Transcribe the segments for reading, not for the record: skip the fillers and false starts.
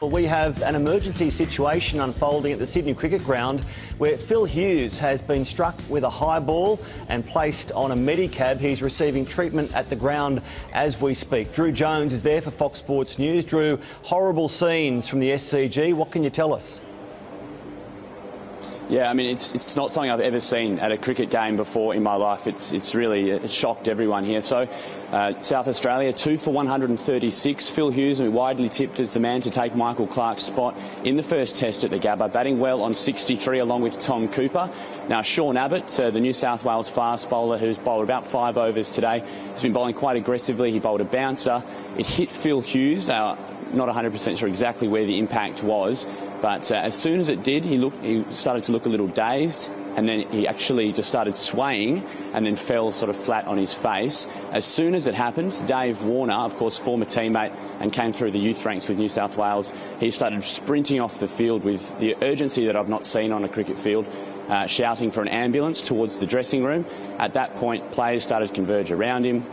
Well, we have an emergency situation unfolding at the Sydney Cricket Ground where Phil Hughes has been struck with a high ball and placed on a medicab. He's receiving treatment at the ground as we speak. Drew Jones is there for Fox Sports News. Drew, horrible scenes from the SCG. What can you tell us? Yeah, I mean, it's not something I've ever seen at a cricket game before in my life. It shocked everyone here. So, South Australia, 2 for 136. Phil Hughes, who widely tipped as the man to take Michael Clarke's spot in the first test at the Gabba, batting well on 63 along with Tom Cooper. Now, Sean Abbott, the New South Wales fast bowler who's bowled about 5 overs today, has been bowling quite aggressively. He bowled a bouncer. It hit Phil Hughes. Not 100% sure exactly where the impact was, but as soon as it did, he started to look a little dazed, and then he actually just started swaying and then fell sort of flat on his face. As soon as it happened, Dave Warner, of course, former teammate and came through the youth ranks with New South Wales, he started sprinting off the field with the urgency that I've not seen on a cricket field, shouting for an ambulance towards the dressing room. At that point, players started to converge around him.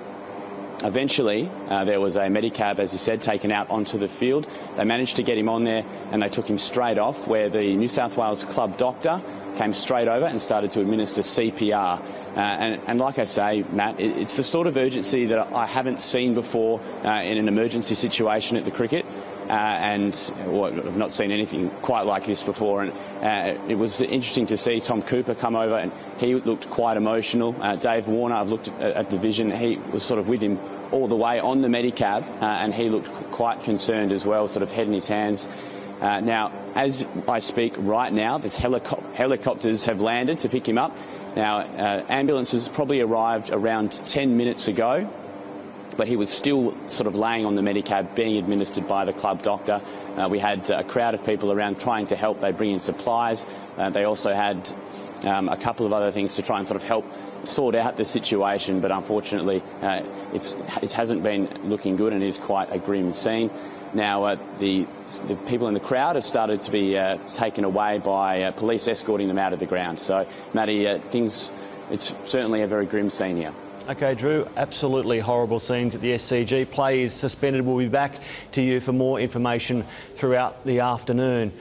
Eventually, there was a medicab, as you said, taken out onto the field. They managed to get him on there and they took him straight off, where the New South Wales club doctor came straight over and started to administer CPR. And like I say, Matt, it's the sort of urgency that I haven't seen before in an emergency situation at the cricket. I've not seen anything quite like this before. And it was interesting to see Tom Cooper come over, and he looked quite emotional. Dave Warner, I've looked at the vision, he was sort of with him all the way on the medicab, and he looked quite concerned as well, sort of head in his hands. Now, as I speak right now, there's helicopters have landed to pick him up. Now, ambulances probably arrived around 10 minutes ago, but he was still sort of laying on the medicab being administered by the club doctor. We had a crowd of people around trying to help. They bring in supplies. They also had a couple of other things to try and sort of help sort out the situation, but unfortunately it hasn't been looking good and is quite a grim scene. Now, the people in the crowd have started to be taken away by police escorting them out of the ground. So, Matty, it's certainly a very grim scene here. OK, Drew, absolutely horrible scenes at the SCG. Play is suspended. We'll be back to you for more information throughout the afternoon.